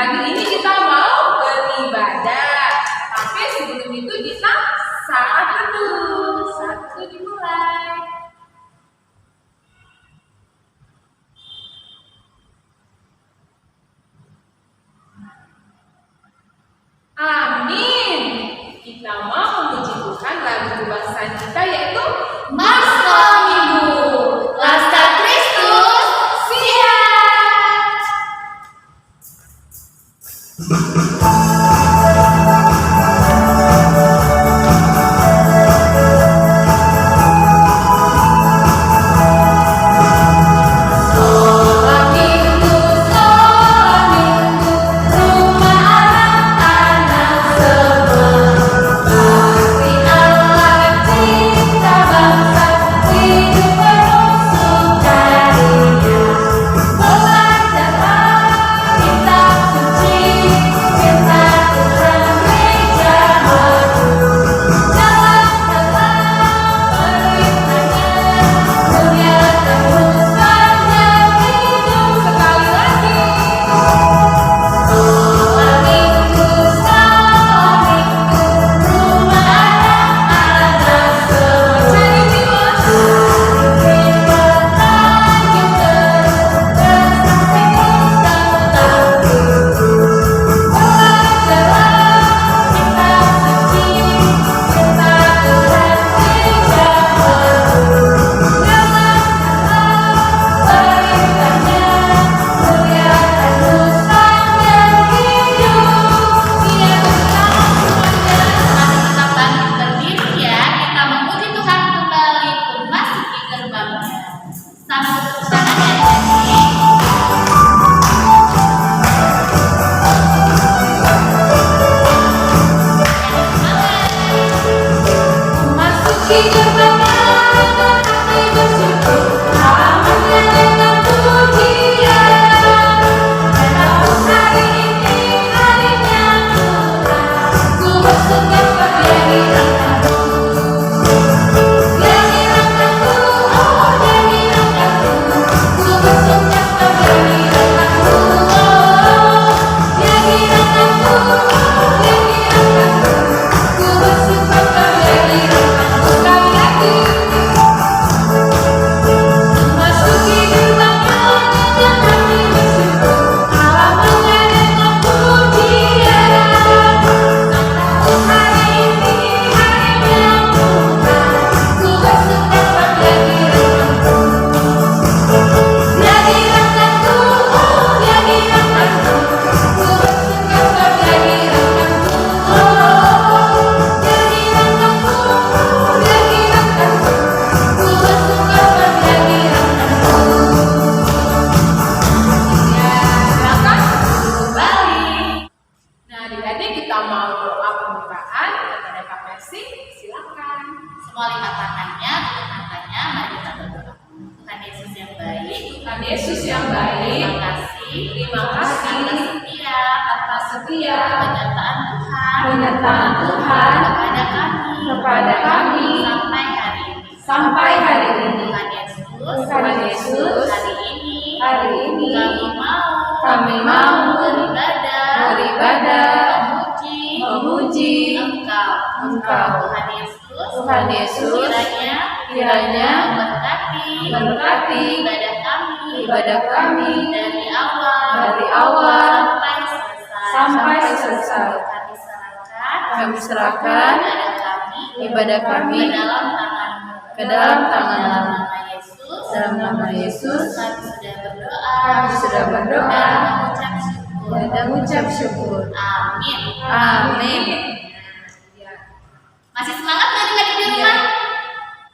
pagi ini kita mau beribadah. Tapi sebelum itu kita saat teduh. Satu dimulai. Amin. Kita mau memuji Tuhan lagu kebangsaan kita yaitu Maskot Minggu, Laskar Kristus, siap! Sekolah minggu, rumah anak-anak semua. Mari Allah cinta bangsa, hidup penuh sukacita. Belajarlah kitab suci, firman Tuhan gereja maju. Jalan-jalan perintahnya, dunia terus panjang hidup. Sekali lagi. Sekolah minggu, rumah anak-anak semua. Cari jiwa, berlanjut terus, sampai kita tahu. Belajarlah kitab suci, firman Tuhan gereja maju. Jalan-jalan perintahnya, dunia terus panjang hidup. Iya bersama semuanya. Mari kita bangkit berdiri ya. Kita memuji Tuhan kembali memasuki gerbangnya. Sambil tepuk tangan ya, jadi. Memasuki gerbangnya dengan hati bersyukur, ramahnya dengan pujian. Menampung hari ini harinya Tuhan, ku bersuka pada dirangkamu. Dia dirangkamu, oh dia dirangkamu, ku bersuka pada dirangkamu. Oh dia dirangkamu, oh dia dirangkamu, ku bersuka pada dirangkamu. Sekali lagi. Memasuki gerbangnya dengan hati bersyukur, ramahnya dengan pujian. Menampung hari ini harinya Tuhan, ku bersuka pada dirangkamu. Dia dirangkamu, oh dia dirangkamu, ku bersuka pada dirangkamu. Oh dia dirangkamu, oh dia dirangkamu, ku bersuka pada dirangkamu. Ya, silakan kembali. Nah, adik-adik kita mau doa pembukaan kepada Kak Mercy. Silakan. Semua lipat tangannya, tutup matanya, mari kita berdoa. Tuhan Yesus yang baik, Tuhan Yesus yang baik, terima kasih, terima kasih atas setia, atas setia penyertaan Tuhan, kepada kami sampai hari ini. sampai hari ini. Tuhan Yesus, hari ini kami mau beribadah, memuji Engkau. Tuhan Yesus, kiranya memberkati ibadah kami dari awal sampai selesai. Kami serahkan ibadah kami ke dalam tangan-Mu. Dalam nama Yesus, kami sudah berdoa dan mengucap syukur. Amin. Amin. Masih semangat nggak adik-adik di rumah?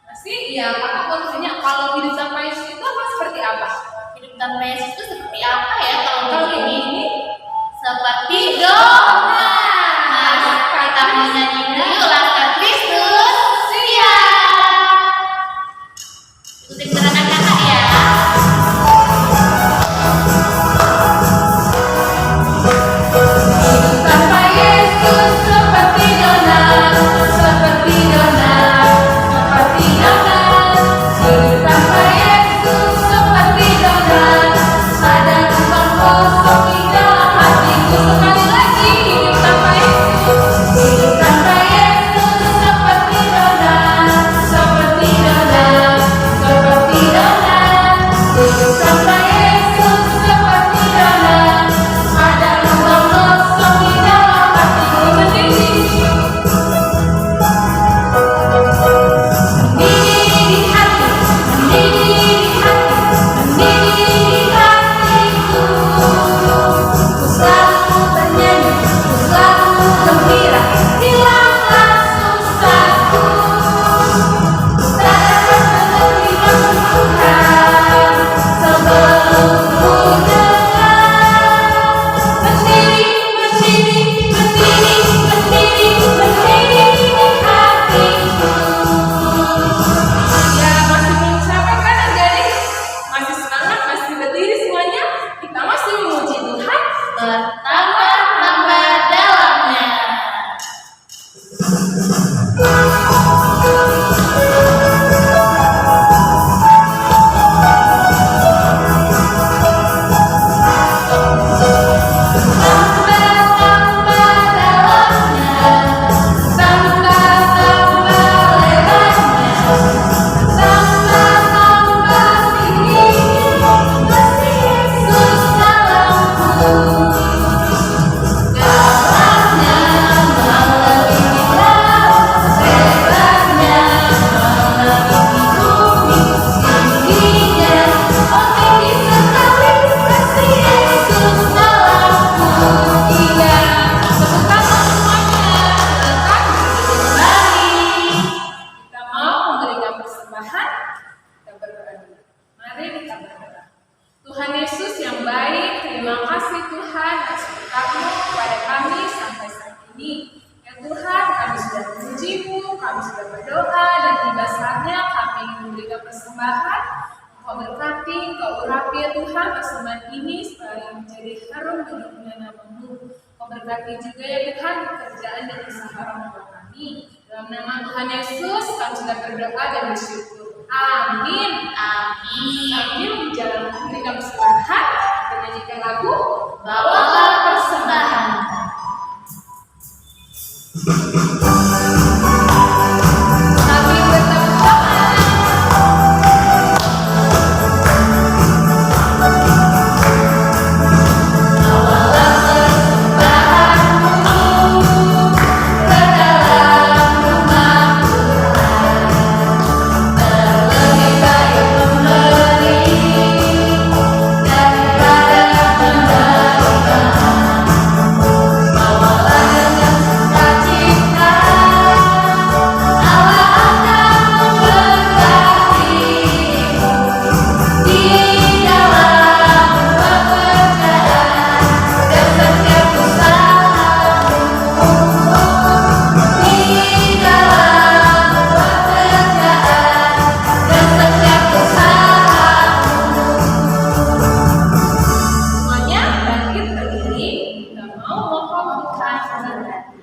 Masih ya, Kakak mau tanya kalau hidup tanpa Yesus itu apa seperti apa? Hidup tanpa Yesus itu seperti apa ya kalau Kalau begini? ini Seperti dona. Nah, kita mau nyanyi dulu Laskar Kristus, siap. Ikutin gerakan kakak ya. hidup tanpa Yesus seperti dona, seperti dona, seperti dona. Hidup tanpa Yesus seperti dona, ada ruang kosong di dalam Tuhan, persembahan ini selalu menjadi harum bagi kemuliaan nama-Mu. Kau berkati juga ya Tuhan pekerjaan dan usaha orang tua kami. Dalam nama Tuhan Yesus, kami sudah berdoa dan bersyukur. Amin. Amin. Sambil menjalankan diri kami silahkan menyanyikan lagu Bawalah persembahan. Sambil bertepuk tangan. Semuanya bangkit berdiri, kita mau mohon Tuhan memberkati.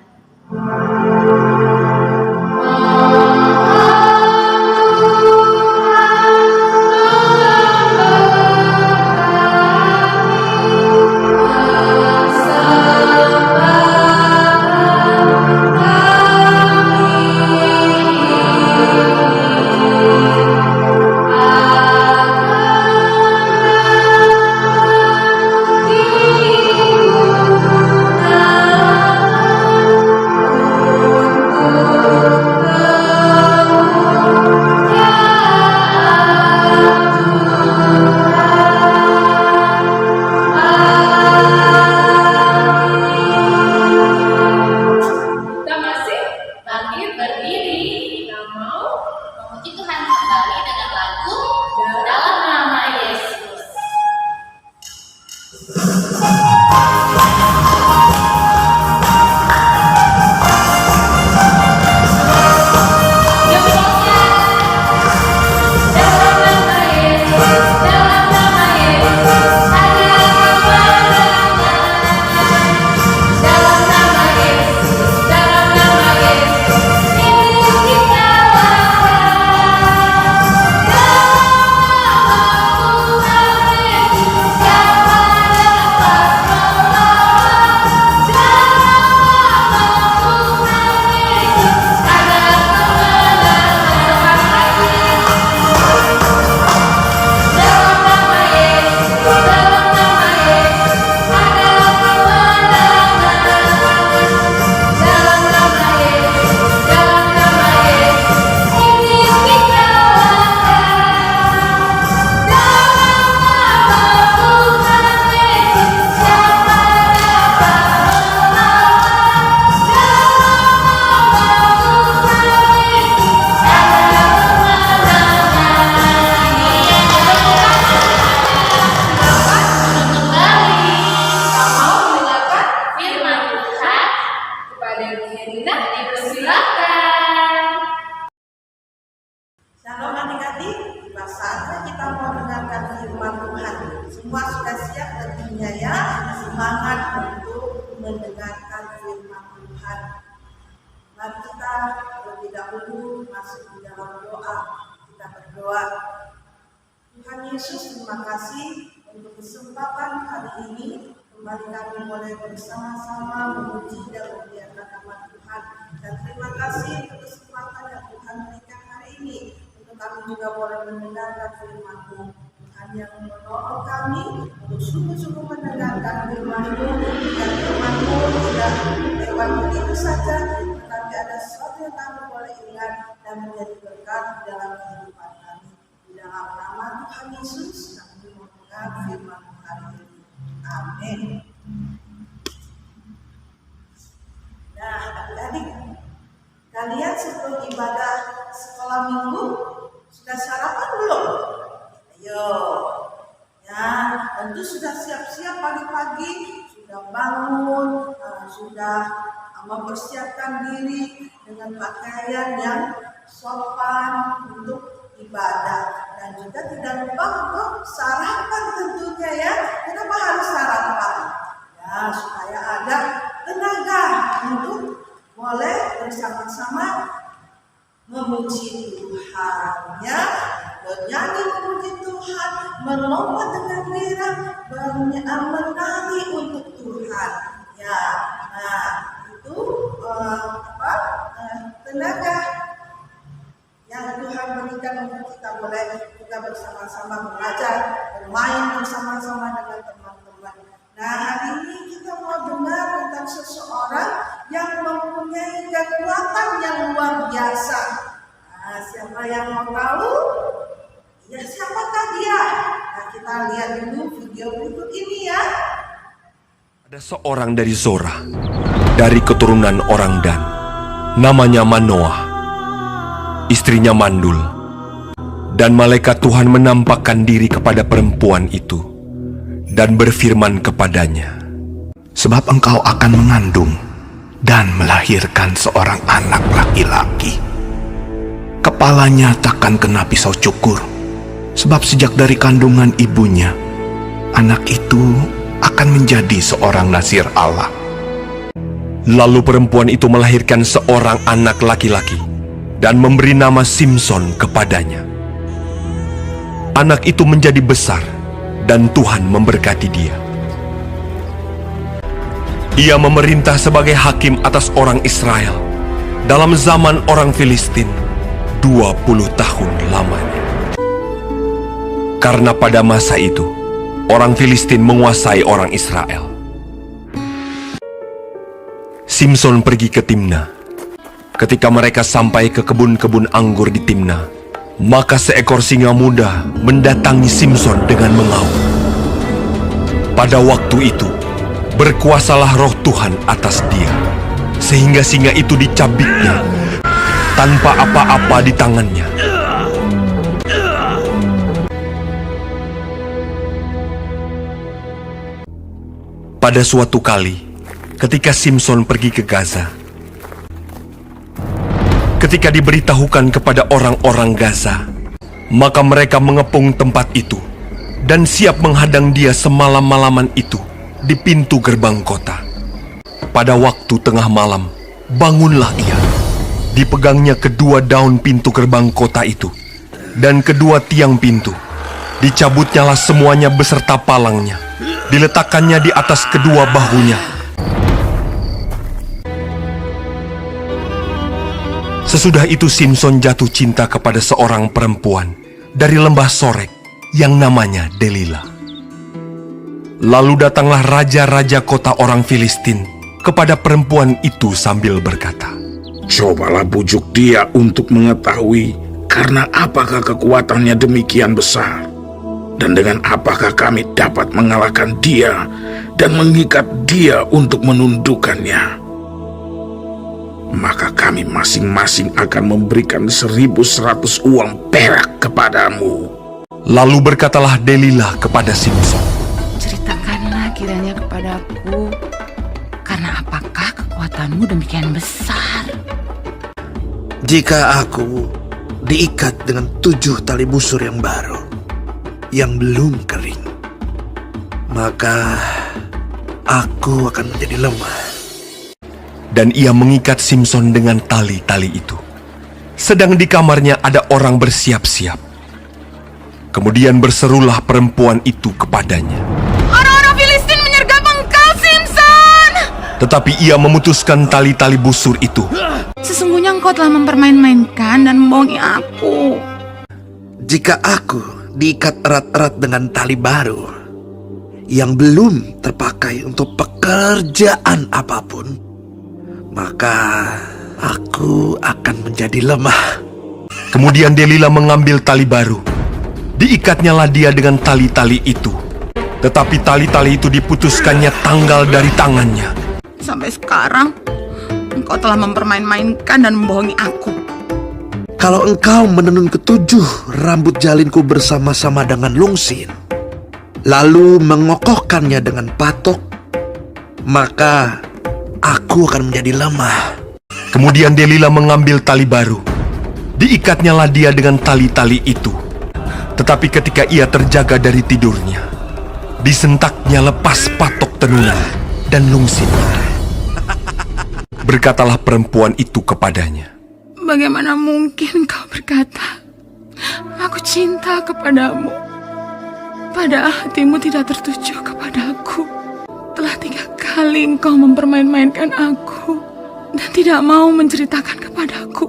Kita masih Bangkit berdiri. kita mau Memuji Tuhan kembali dengan lagu Dalam Nama Yesus. Jempolnya. Dalam nama Yesus, dalam nama Yesus, ada kemenangan. Dalam nama Yesus, dalam nama Yesus, ini kita lakukan. Dalam nama Tuhan Yesus, siapa dapat melawan? Dalam nama Tuhan Yesus, ada kemenangan. Dalam nama Yesus, dalam nama Yesus, ada kemenangan. Dalam nama Yesus, dalam nama Yesus, ini kita lakukan. Dalam nama Tuhan Yesus, siapa dapat melawan? Dalam nama Tuhan Yesus, ada kemenangan. Kembali kita mau mendengarkan firman Tuhan. kepada Ibu Herina, dipersilakan. Shalom adik-adik, tiba saatnya kita mau mendengarkan firman Tuhan. Semua sudah siap tentunya ya, semangat untuk mendengarkan firman Tuhan. Mari kita terlebih dahulu masuk di dalam doa. Kita berdoa. Tuhan Yesus, terima kasih untuk kesempatan hari ini. Kembali kami boleh bersama-sama memuji dan memuliakan nama Tuhan. Dan terima kasih untuk kesempatan yang Tuhan berikan hari ini. Untuk kami juga boleh mendengarkan firman-Mu. Tuhan yang menolong kami untuk sungguh-sungguh mendengarkan firman-Mu. Dan firman-Mu tidak lewat begitu saja, tetapi ada sesuatu yang kami boleh ingat dan menjadi berkat di dalam kehidupan kami. Di dalam nama Tuhan Yesus, kami mendengar firman hari ini. Amin. Nah, adik-adik, kalian sebelum ibadah sekolah minggu sudah sarapan belum? Ayo, ya, tentu sudah siap-siap pagi-pagi, sudah bangun, sudah mempersiapkan diri dengan pakaian yang sopan untuk ibadah. Dan juga tidak lupa untuk sarapan tentunya ya. Kenapa harus sarapan? Ya, supaya ada tenaga untuk boleh bersama-sama memuji Tuhan ya. Bernyanyi memuji Tuhan, melompat dengan lirah, menari untuk Tuhan ya. Nah, itu tenaga yang Tuhan berikan untuk kita boleh juga bersama-sama belajar, bermain bersama-sama dengan teman-teman. Nah, hari ini kita mau dengar tentang seseorang yang mempunyai kekuatan yang luar biasa. Nah, siapa yang mau tahu? Ya, siapakah dia? Nah, kita lihat dulu video berikut ini ya. Ada seorang dari Zora, dari keturunan orang Dan, namanya Manoah. Istrinya mandul, dan malaikat Tuhan menampakkan diri kepada perempuan itu dan berfirman kepadanya, sebab engkau akan mengandung dan melahirkan seorang anak laki-laki. Kepalanya takkan kena pisau cukur, sebab sejak dari kandungan ibunya, anak itu akan menjadi seorang nazir Allah. Lalu perempuan itu melahirkan seorang anak laki-laki dan memberi nama Simson kepadanya. Anak itu menjadi besar dan Tuhan memberkati dia. Ia memerintah sebagai hakim atas orang Israel dalam zaman orang Filistin 20 tahun lamanya. Karena pada masa itu orang Filistin menguasai orang Israel. Simson pergi ke Timna. Ketika mereka sampai ke kebun-kebun anggur di Timna, maka seekor singa muda mendatangi Simson dengan mengaum. Pada waktu itu, berkuasalah roh Tuhan atas dia, sehingga singa itu dicabiknya tanpa apa-apa di tangannya. Pada suatu kali, ketika Simson pergi ke Gaza, ketika diberitahukan kepada orang-orang Gaza, maka mereka mengepung tempat itu dan siap menghadang dia semalam-malaman itu di pintu gerbang kota. Pada waktu tengah malam, bangunlah ia. Dipegangnya kedua daun pintu gerbang kota itu dan kedua tiang pintu. Dicabutnyalah semuanya beserta palangnya. Diletakkannya di atas kedua bahunya. Sesudah itu Simson jatuh cinta kepada seorang perempuan dari lembah Sorek yang namanya Delila. Lalu datanglah raja-raja kota orang Filistin kepada perempuan itu sambil berkata, cobalah bujuk dia untuk mengetahui karena apakah kekuatannya demikian besar, dan dengan apakah kami dapat mengalahkan dia dan mengikat dia untuk menundukkannya. Maka kami masing-masing akan memberikan 1.100 uang perak kepadamu. Lalu berkatalah Delila kepada Simson, ceritakanlah kiranya kepadaku, karena apakah kekuatanmu demikian besar? Jika aku diikat dengan 7 tali busur yang baru, yang belum kering, maka aku akan menjadi lemah. dan ia mengikat Simson dengan tali-tali itu. Sedang di kamarnya ada orang bersiap-siap. Kemudian berserulah perempuan itu kepadanya, Orang-orang Filistin menyergap engkau, Simson! tetapi ia memutuskan tali-tali busur itu. Sesungguhnya engkau telah mempermain-mainkan dan membohongi aku. Jika aku diikat erat-erat dengan tali baru yang belum terpakai untuk pekerjaan apapun, maka aku akan menjadi lemah. Kemudian Delila mengambil tali baru. Diikatnyalah dia dengan tali-tali itu. Tetapi tali-tali itu diputuskannya tanggal dari tangannya. Sampai sekarang, engkau telah mempermain-mainkan dan membohongi aku. Kalau engkau menenun ketujuh rambut jalinku bersama-sama dengan lungsin, lalu mengokohkannya dengan patok, maka aku akan menjadi lemah. Kemudian Delila mengambil tali baru. Diikatnyalah dia dengan tali-tali itu. Tetapi ketika ia terjaga dari tidurnya, disentaknya lepas patok tenunan dan lungsin itu. Berkatalah perempuan itu kepadanya, Bagaimana mungkin kau berkata, aku cinta kepadamu, padahal hatimu tidak tertuju kepadaku. Telah 3 kali engkau mempermain-mainkan aku dan tidak mau menceritakan kepadaku.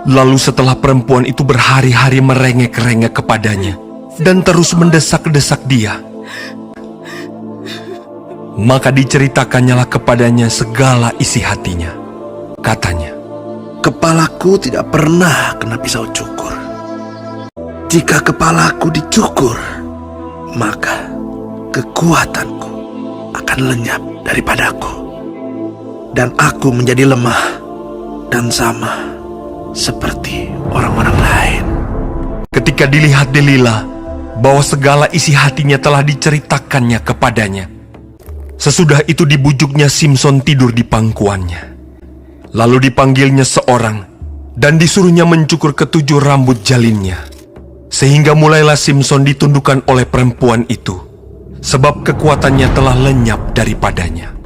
Lalu setelah perempuan itu berhari-hari merengek-rengek kepadanya dan terus mendesak-desak dia, maka diceritakannya kepadanya segala isi hatinya. Katanya, Kepalaku tidak pernah kena pisau cukur. Jika kepalaku dicukur, maka kekuatanku akan lenyap daripadaku, dan aku menjadi lemah dan sama seperti orang-orang lain. ketika dilihat Delila bahwa segala isi hatinya telah diceritakannya kepadanya, sesudah itu dibujuknya Simson tidur di pangkuannya. Lalu dipanggilnya seorang dan disuruhnya mencukur ke7 rambut jalinnya, sehingga mulailah Simson ditundukkan oleh perempuan itu, sebab kekuatannya telah lenyap daripadanya.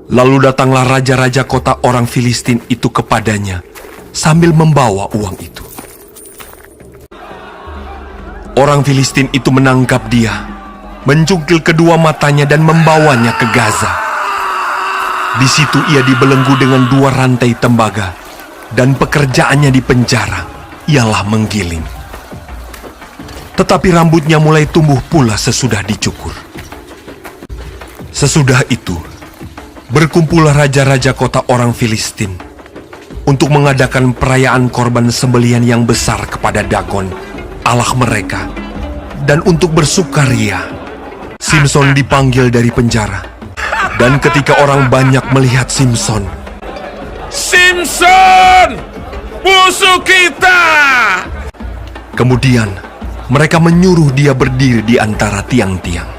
Lalu datanglah raja-raja kota orang Filistin itu kepadanya sambil membawa uang itu. Orang Filistin itu menangkap dia, mencungkil kedua matanya dan membawanya ke Gaza. Di situ ia dibelenggu dengan 2 rantai tembaga, dan pekerjaannya di penjara ialah menggiling. Tetapi rambutnya mulai tumbuh pula sesudah dicukur. Sesudah itu, berkumpullah raja-raja kota orang Filistin untuk mengadakan perayaan korban sembelihan yang besar kepada Dagon, Allah mereka, dan untuk bersukaria. Simson dipanggil dari penjara, dan ketika orang banyak melihat Simson, Simson, musuh kita! kemudian mereka menyuruh dia berdiri di antara tiang-tiang.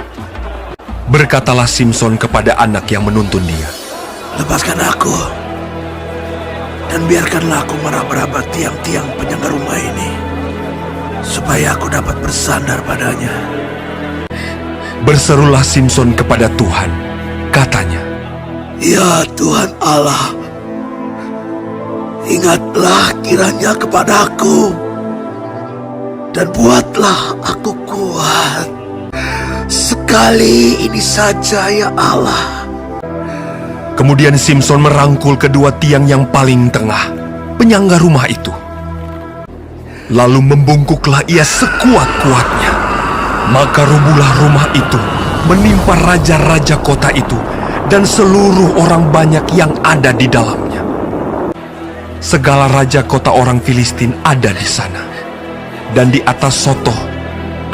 Berkatalah Simson kepada anak yang menuntun dia, Lepaskan aku, dan biarkanlah aku meraba-raba tiang-tiang penyangga rumah ini, supaya aku dapat bersandar padanya. Berserulah Simson kepada Tuhan, katanya, Ya Tuhan Allah, ingatlah kiranya kepadaku, dan buatlah aku kuat. Sekali ini saja ya Allah. Kemudian Simson merangkul kedua tiang yang paling tengah, penyangga rumah itu. Lalu membungkuklah ia sekuat-kuatnya. Maka rubuhlah rumah itu, menimpa raja-raja kota itu, dan seluruh orang banyak yang ada di dalamnya. Segala raja kota orang Filistin ada di sana. Dan di atas Sotoh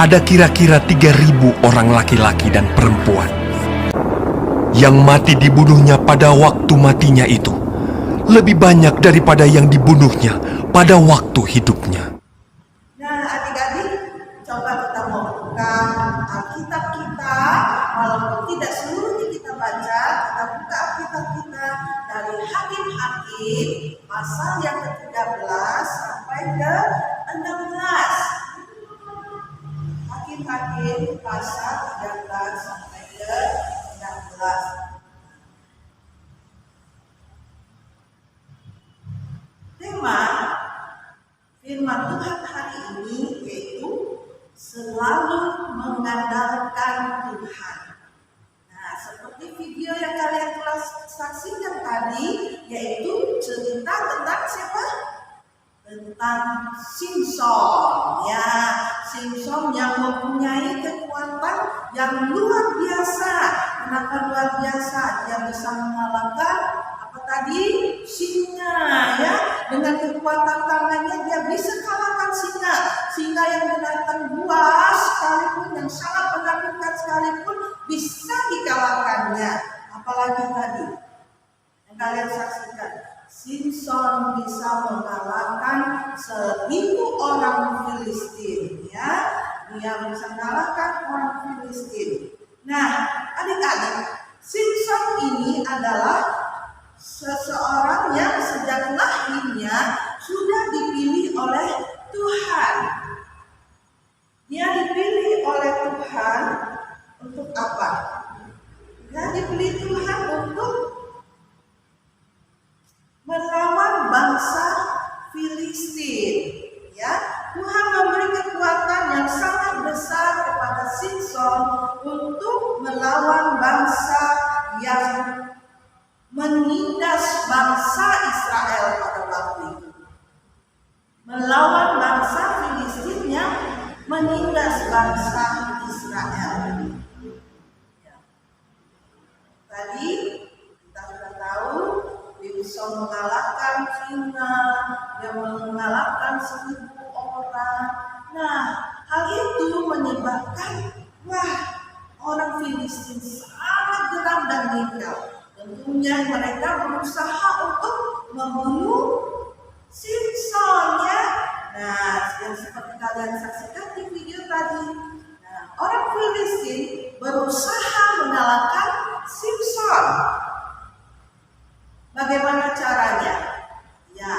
ada kira-kira 3.000 orang laki-laki dan perempuan. Yang mati dibunuhnya pada waktu matinya itu lebih banyak daripada yang dibunuhnya pada waktu hidupnya. Nah, adik-adik, coba kita mau buka Alkitab kita, walaupun tidak seluruhnya kita baca, kita buka Alkitab kita dari Hakim-Hakim pasal yang ke-13 sampai ke-16. Hakim-Hakim pasal 13 sampai ke-16. Tema firman Tuhan hari ini yaitu selalu mengandalkan Tuhan. Nah, seperti video yang kalian telah saksikan tadi, yaitu cerita tentang siapa? Tentang Simson. Ya, Simson yang mempunyai kekuatan yang luar biasa. Kenapa luar biasa? Dia bisa mengalahkan apa tadi? Singa, ya. Dengan kekuatan tangannya dia bisa kalahkan singa. Singa yang binatang buas sekalipun, yang sangat menakutkan sekalipun, bisa dikalahkannya. Apalagi tadi yang kalian saksikan, Simson bisa mengalahkan 1.000 orang Filistin, ya. Dia bisa mengalahkan orang Filistin. Nah, adik-adik, Simson ini adalah seseorang yang sejak lahirnya sudah dipilih oleh Tuhan. Dia dipilih oleh Tuhan untuk apa? Dia dipilih Tuhan untuk melawan bangsa Filistin. Ya, Tuhan memberi kekuatan yang sangat besar kepada Simson untuk melawan bangsa yang menindas bangsa Israel pada waktu itu. Melawan bangsa Filistin yang menindas bangsa Israel. Ya. Tadi kita sudah tahu Simson mengalahkan Cina, dia mengalahkan 1.000 orang. Nah, hal itu menyebabkan orang Filistin sangat geram dan ngigau. Tentunya mereka berusaha untuk membunuh Simson, ya. Nah, yang seperti kalian saksikan di video tadi. Nah, orang Filistin berusaha mengalahkan Simson. Bagaimana caranya? Ya,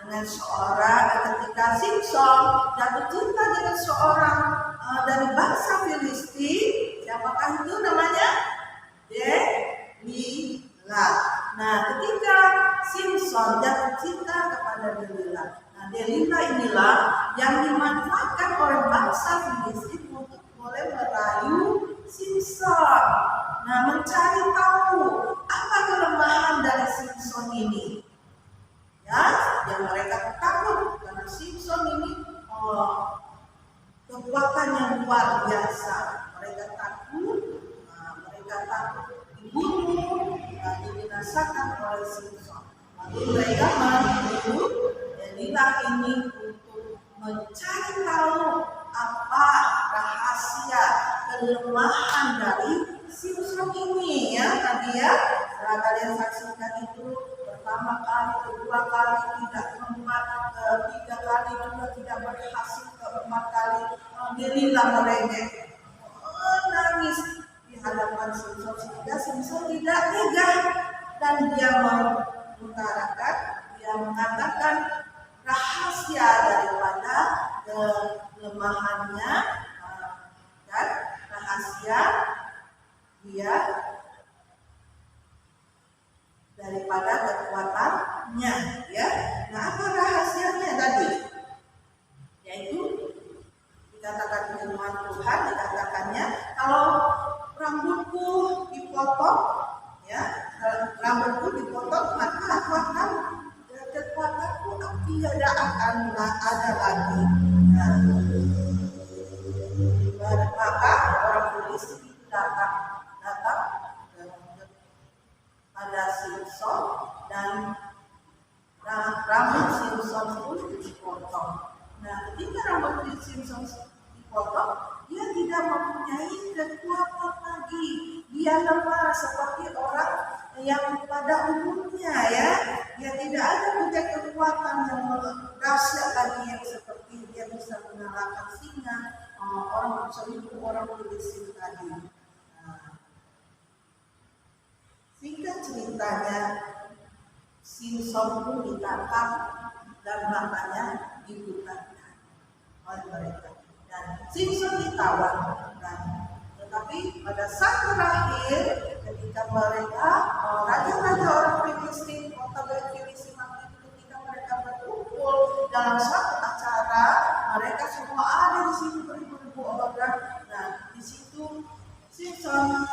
dengan ketika Simson jatuh cinta dengan seorang dari bangsa Filistin, siapakah itu namanya? Delilah. Nah, ketika Simson jatuh cinta kepada Delilah, nah Delilah inilah yang dimanfaatkan oleh bangsa Filistin untuk boleh merayu Simson. Nah, mencari tahu apa kelemahan dari Simson ini. Ya, yang mereka takut karena Simson ini kekuatan yang luar biasa. Mereka takut dibunuh, dibinasakan oleh Simson. Lalu mereka membunuh Delilah ini untuk mencari tahu apa rahasia kelemahan dari Simson ini, ya tadi ya. Setelah kalian saksikan itu pertama kali, kedua kali tidak membuat, 3 kali juga tidak berhasil, keempat kali Delilah merengek, nangis di hadapan Simson sehingga Simson tidak tega dan dia mengutarakan, dia mengatakan rahasia daripada kelemahannya dan rahasia dia daripada kekuatannya, ya. Nah, apa rahasianya tadi? Yaitu dikatakan firman Tuhan, dikatakannya kalau rambutku dipotong, ya, rambutku dipotong maka aku akan kekuatanku tidak akan ada lagi. Nah, maka orang Filistin datang pada Simson dan rambut Simson pun dipotong. Nah, ketika rambut Simson dipotong, dia tidak mempunyai kekuatan lagi. Dia lemah seperti orang yang pada umumnya, ya. Dia tidak ada punya kekuatan yang dahsyat lagi yang seperti dia bisa mengalahkan singa, orang 1.000 orang Filistin tadi. Singkat ceritanya, Simson pun ditangkap dan matanya dibutakan oleh mereka. Dan Simson ditawan. Tetapi pada saat terakhir, ketika mereka, raja-raja orang Filistin, kota Filistin waktu itu, ketika mereka berkumpul dalam satu acara, mereka semua ada di situ beribu-ribu orang. Nah, di situ Simson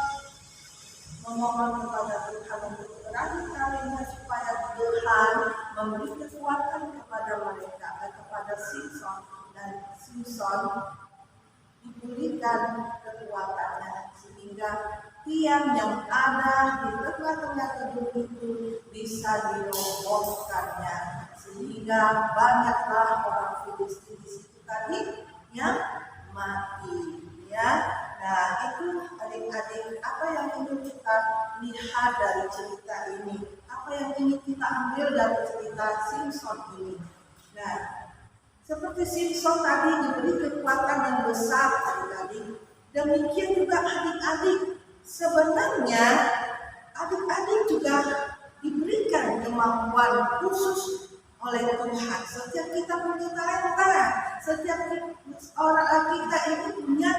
memohon kepada Tuhan untuk terakhir kalinya supaya Tuhan memberi kekuatan kepada mereka, kepada Simson, dan Simson diberikan kekuatannya sehingga tiang yang ada di tengah-tengah gedung itu bisa dirobohkannya, sehingga banyaklah orang Filistin di situ tadi yang mati, ya. Nah, itu adik-adik, apa yang ingin kita lihat dari cerita ini? Apa yang ingin kita ambil dari cerita Simson ini? Nah, seperti Simson tadi diberi kekuatan yang besar adik-adik. Demikian juga adik-adik. Sebenarnya adik-adik juga diberikan kemampuan khusus oleh Tuhan. Setiap kita punya talenta, setiap orang kita ini punya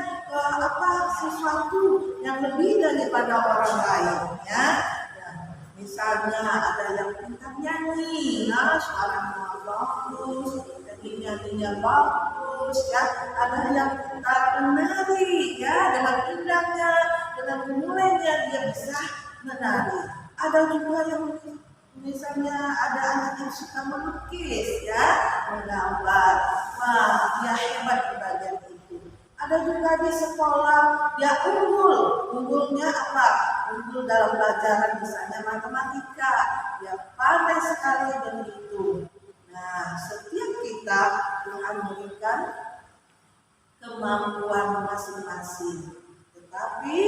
sesuatu yang lebih daripada orang lain, ya. Misalnya ada yang pintar nyanyi, suaranya bagus, nyanyinya bagus, ya. Ada yang pintar menari, ya, dengan indahnya, dengan memulainya dia bisa menari. Ada juga yang misalnya ada anak yang suka melukis, ya, menggambar, wah dia hebat di bagian itu. Ada juga di sekolah dia unggulnya apa? Unggul dalam pelajaran misalnya matematika, dia pandai sekali dengan itu. Nah, setiap kita Tuhan memberikan kemampuan masing-masing. Tetapi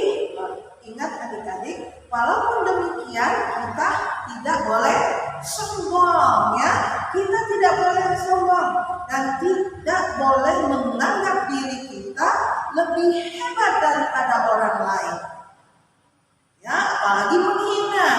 ingat adik-adik, walaupun demikian kita tidak boleh sombong, ya. Kita tidak boleh sombong dan tidak boleh menganggap diri kita lebih hebat daripada orang lain. Ya, apalagi menghina.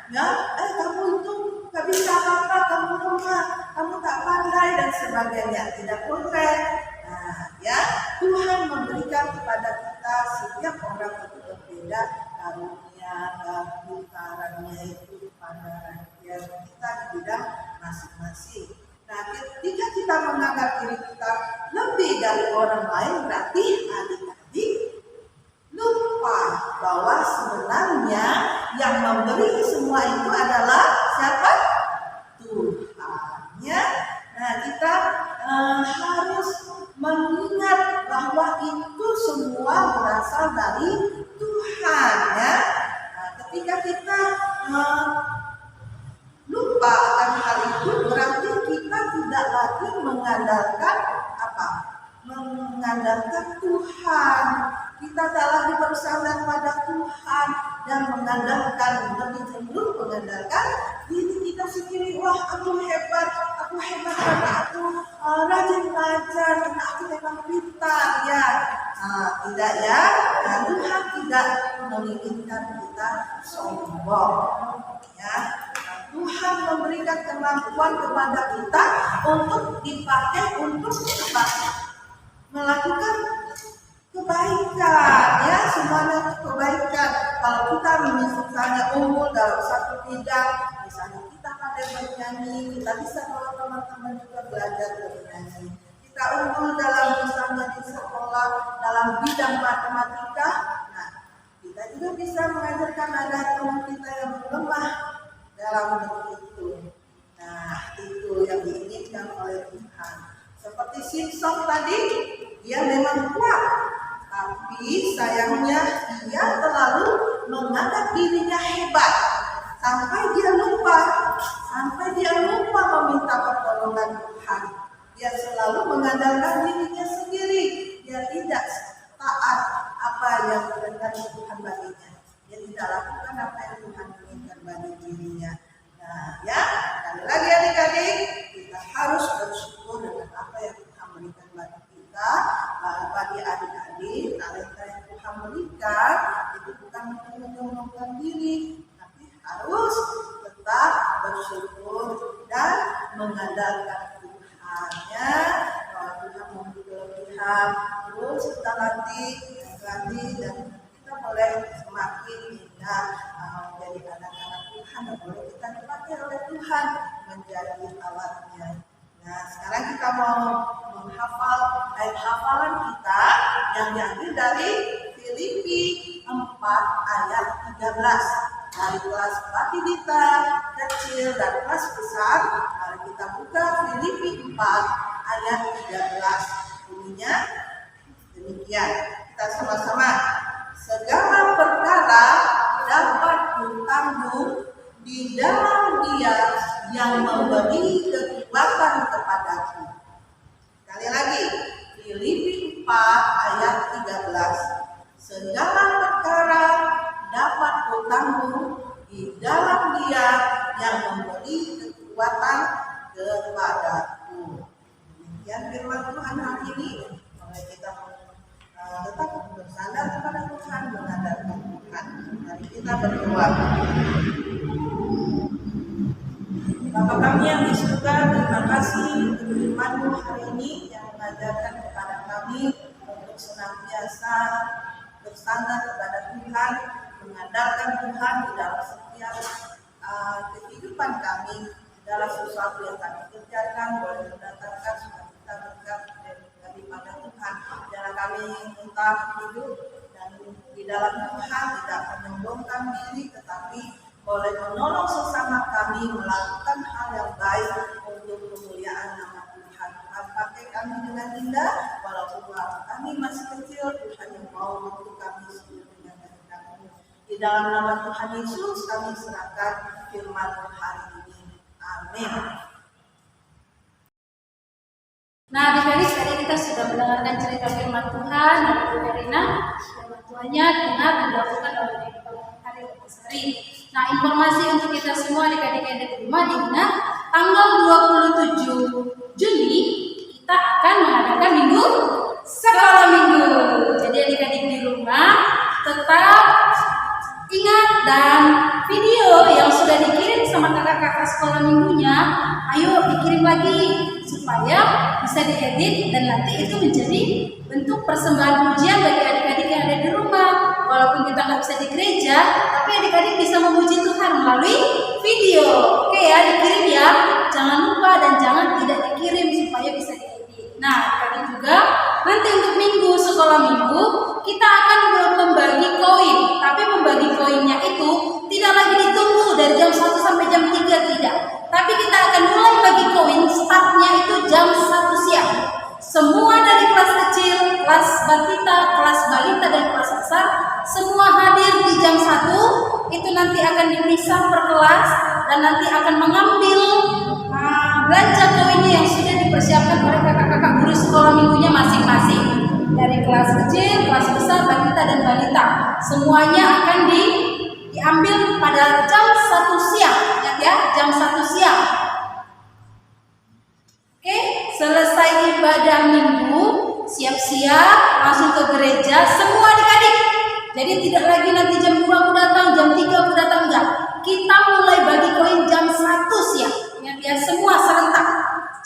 Ya, kamu itu gak bisa apa-apa, kamu lemah, kamu tak pandai dan sebagainya. Tidak boleh. Nah, ya, Tuhan memberikan kepada kita setiap orang itu berbeda karunia, kepintarannya itu pada kita di bidang masing-masing. Nah, ketika kita menganggap diri kita lebih dari orang lain, berarti adik-adik lupa bahwa sebenarnya yang memberi semua itu adalah siapa? Tuhan, ya. Nah, kita harus mengingat bahwa itu semua berasal dari Tuhan, ya. Nah, ketika kita lupa akan hal itu, berarti kita tidak lagi mengandalkan apa? Mengandalkan Tuhan. Kita tak lagi bersandar pada Tuhan dan mengandalkan, lebih cenderung mengandalkan diri kita sendiri. Wah, aku hebat karena aku rajin belajar, karena aku memang pintar, ya. Nah, tidak, ya. Nah, Tuhan tidak menginginkan kita sombong, ya. Tuhan memberikan kemampuan kepada kita untuk dipakai untuk apa? Melakukan kebaikan, ya, semuanya kebaikan. Kalau kita misalnya unggul dalam satu bidang, misalnya kita pandai bernyanyi, kita bisa bawa teman-teman juga belajar bernyanyi. Kita unggul dalam misalnya di sekolah dalam bidang matematika, nah kita juga bisa mengajarkan ada teman kita yang lemah dalam itu. Nah, itu yang diinginkan oleh Tuhan. Seperti Simpson tadi, dia memang kuat, tapi sayangnya dia terlalu menganggap dirinya hebat sampai dia lupa meminta pertolongan Tuhan. Dia selalu mengandalkan dirinya sendiri. Dia tidak taat apa yang diberikan Tuhan baginya. Dia tidak lakukan apa yang Tuhan inginkan bagi dirinya. Nah, ya, sekali lagi adik-adik, kita harus bersyukur dengan apa yang Tuhan berikan bagi kita. Bagi adik-adik, talenta yang Tuhan berikan itu bukan untuk menyombongkan diri, tapi harus tetap bersyukur dan mengandalkan Tuhan, ya. Bahwa Tuhan memberi kelebihan, terus kita latih dan kita boleh semakin indah menjadi anak-anak Tuhan dan boleh kita dipakai oleh Tuhan menjadi alatnya. Nah, sekarang kita mau menghafal ayat hafalan kita yang diambil dari Filipi 4 ayat 13. Dari kelas Batidita kecil dan kelas besar, mari kita buka Filipi 4 ayat 13. Bunyinya demikian. Kita sama-sama. Segala perkara dapat kutanggung di dalam Dia yang memberi kekuatan kepadaku. Sekali lagi, Filipi 4 ayat 13. Segala perkara dapat kutanggung di dalam Dia yang memberi kekuatan kepadaku. Demikian firman Tuhan hari ini. Mari kita tetap bersandar kepada Tuhan, mengandalkan Tuhan. Mari kita berdoa. Bapa kami yang di surga, firman-Mu hari ini yang mengajarkan kepada kami untuk senantiasa bersandar kepada Tuhan, mengandalkan Tuhan di dalam setiap kehidupan kami, dalam sesuatu yang kami kerjakan boleh mendatangkan sukacita berkat daripada Tuhan. Jangan kami minta hidup dan di dalam Tuhan tidak menyombongkan diri, tetapi boleh menolong sesama kami melakukan hal yang baik untuk kemuliaan nama Tuhan. Tuhan pakai kami dengan indah, walaupun kami masih kecil, Tuhan yang mau untuk kami seluruh dengan kami. Di dalam nama Tuhan Yesus kami serahkan firman hari ini. Amin. Nah, adik-adik, tadi kita sudah mendengarkan cerita firman Tuhan dari Bu Herina. Firman Tuhannya dengar dan dilakukan oleh hari Lukasari. Nah, informasi untuk kita semua adik-adik yang ada di rumah, diingat tanggal 27 Juni kita akan mengadakan minggu sekolah minggu. Jadi adik-adik di rumah tetap ingat, dan video yang sudah dikirim sama kakak-kakak sekolah minggunya, ayo dikirim lagi supaya bisa diedit dan nanti itu menjadi bentuk persembahan pujian bagi adik-adik yang ada di rumah. Walaupun kita nggak bisa di gereja, tapi adik-adik bisa memuji Tuhan melalui video. Oke ya, dikirim ya. Jangan lupa dan jangan tidak dikirim supaya bisa diedit. Nah, adik-adik juga nanti untuk minggu sekolah minggu kita akan membagi koin, tapi membagi koinnya itu tidak lagi ditunggu dari jam 1 sampai jam 3, tidak. Tapi kita akan mulai bagi koin, startnya itu jam 1 siang. Semua dari kelas kecil, kelas batita, kelas balita, dan kelas besar, semua hadir di jam 1, itu nanti akan dipisah per kelas, dan nanti akan mengambil belanja koinnya yang sudah dipersiapkan oleh kakak-kakak guru sekolah minggunya masing-masing. Dari kelas kecil, kelas besar, batita, dan balita, semuanya akan diambil pada jam 1 siang. Ingat ya, jam 1 siang. Oke, selesai ibadah minggu, siap-siap langsung ke gereja semua adik-adik. Jadi tidak lagi nanti jam 2 aku datang, jam 3 aku datang, enggak. Kita mulai bagi koin jam 1 siang. Ingat ya, semua serentak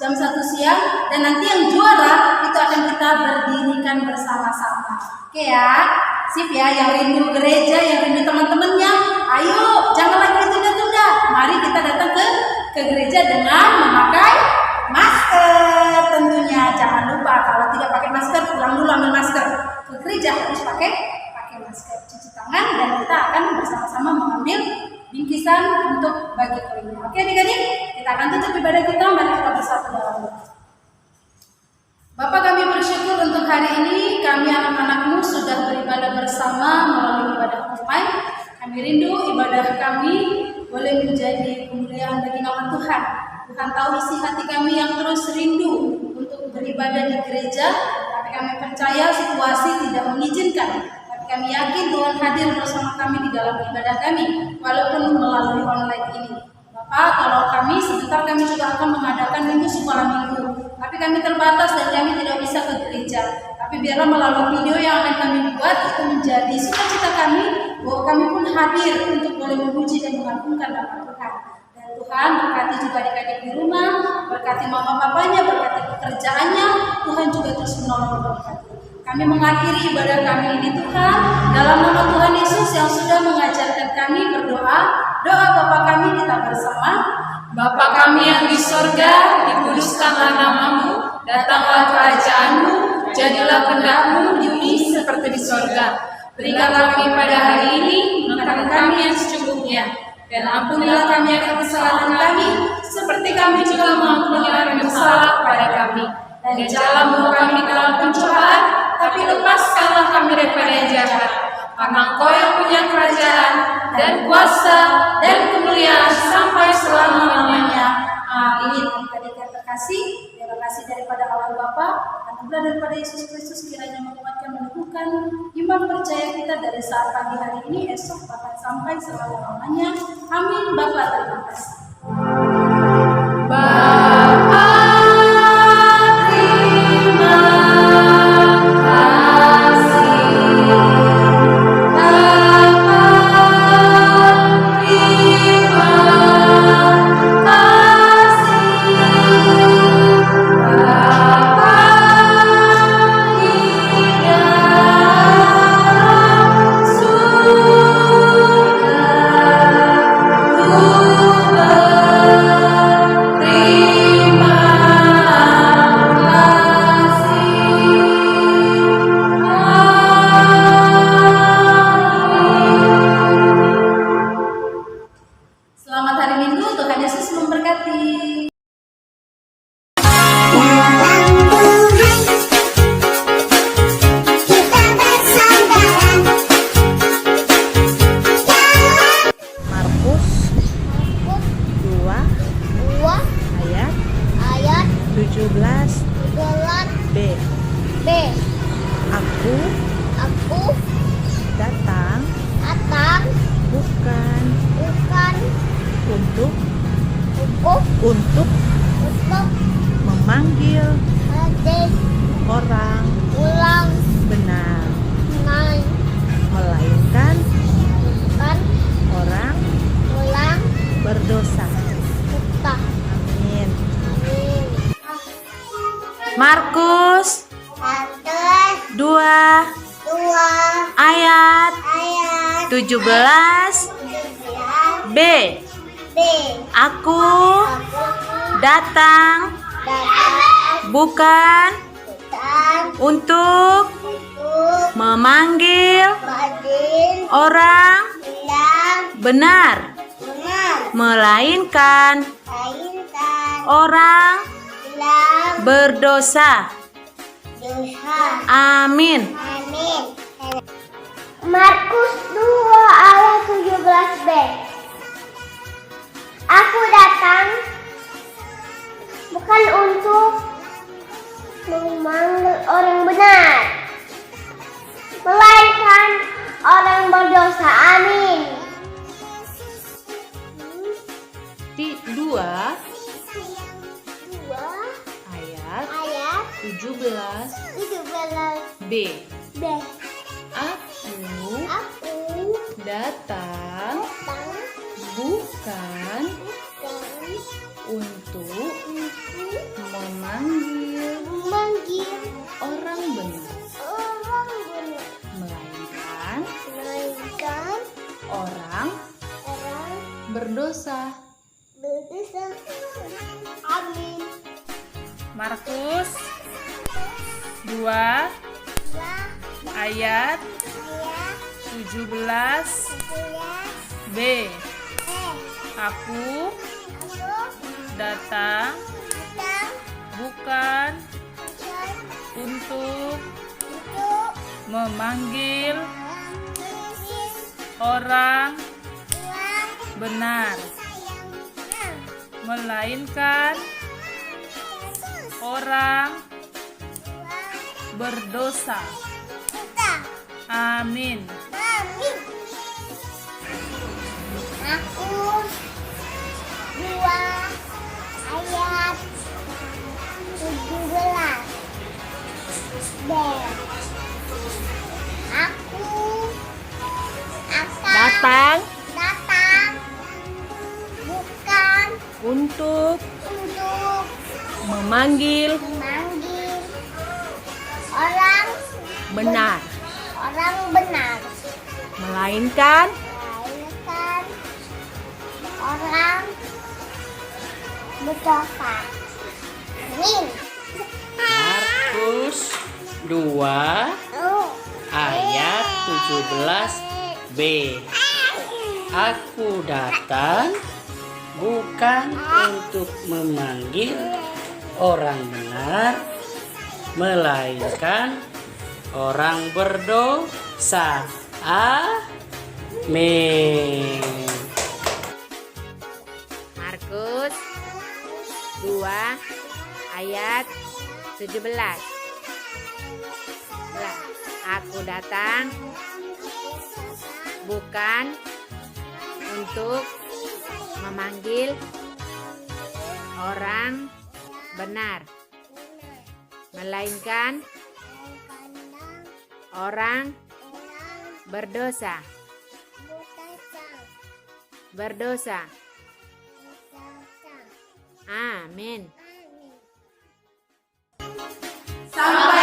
jam 1 siang, dan nanti yang juara itu akan kita berdirikan bersama-sama. Oke ya, sip ya, yang rindu gereja, yang rindu teman-temannya, ayo jangan lagi ditunda-tunda. Mari kita datang ke gereja dengan memakai masker tentunya. Jangan lupa kalau tidak pakai masker, pulang dulu ambil masker. Ke gereja harus pakai masker, cuci tangan, dan kita akan bersama-sama mengambil bingkisan untuk bagi koinnya. Oke adik-adik, kita akan tutup ibadah kita. Mari kita bersatu dalam doa. Bapa, kami bersyukur untuk hari ini kami anak-anakmu sudah beribadah bersama melalui ibadah online. Kami rindu ibadah kami boleh menjadi kemuliaan bagi nama Tuhan. Tuhan tahu isi hati kami yang terus rindu untuk beribadah di gereja, tapi kami percaya situasi tidak mengizinkan. Kami yakin Tuhan hadir bersama kami di dalam ibadah kami, walaupun melalui online ini. Bapak, kalau kami sebentar kami juga akan mengadakan minggu sekolah minggu, tapi kami terbatas dan kami tidak bisa ke gereja. Tapi biarlah melalui video yang akan kami buat itu menjadi sukacita kami, bahwa kami pun hadir untuk boleh memuji dan mengagungkan nama Tuhan. Dan Tuhan berkati juga adik-adik di rumah, berkati mama papanya, berkati pekerjaannya. Tuhan juga terus menolong dan berkati. Kami mengakhiri ibadah kami ini Tuhan, dalam nama Tuhan Yesus yang sudah mengajarkan kami berdoa. Doa Bapa kami kita bersama. Bapa kami yang di sorga, dikuduskanlah namamu, datanglah kerajaanmu, jadilah kehendak-mu di bumi seperti di sorga. Berikanlah kami pada hari ini makan kami yang secukupnya, dan ampunilah kami akan kesalahan kami, seperti kami juga mengampuni orang yang bersalah kepada kami. Dan janganlah membawa kami ke dalam pencobaan, tapi lepaskanlah kami daripada yang jahat. Karena Engkau yang punya kerajaan dan kuasa dan kemuliaan sampai selama-lamanya. Amin. Adik-adik yang terkasih, terima kasih daripada Allah Bapa, anugerah daripada Yesus Kristus kiranya menguatkan, meneguhkan iman percaya kita dari saat pagi hari ini, esok bahkan sampai selama-lamanya. Amin. Bapa, terima kasih. Bapa, 17 B. B. Aku Aku datang datang bukan bukan untuk untuk memanggil adik orang ulang benar, naik melainkan kan orang ulang berdosa. kita. Amin. Amin. Markus 1, 2 2 ayat ayat 17 B. B. Aku Aku datang datang bukan dan untuk untuk memanggil badin orang yang benar, benar melainkan mainkan orang yang berdosa. dosa. Amin. Amin. Markus 2 ayat 17b. Aku datang bukan untuk memanggil orang benar, melainkan orang berdosa. Amin. 2 2 ayat ayat 17 17b. B. Aku datang bukan untuk memanggil orang benar, melainkan orang berdosa. Amin. Markus 2 ayat 17 B. Aku datang bukan untuk memanggil orang benar, melainkan orang berdosa. Amin. Aku 2 ayat 17 B. Aku akan datang bukan Untuk untuk memanggil memanggil orang benar, benar, melainkan melainkan orang berdosa. Amin. Markus 2 ayat 17b. Aku datang bukan untuk memanggil orang benar, melainkan orang berdosa. Amin. Markus 2 ayat 17. Lah, aku datang bukan untuk memanggil orang benar, melainkan orang berdosa. Amin. Sampai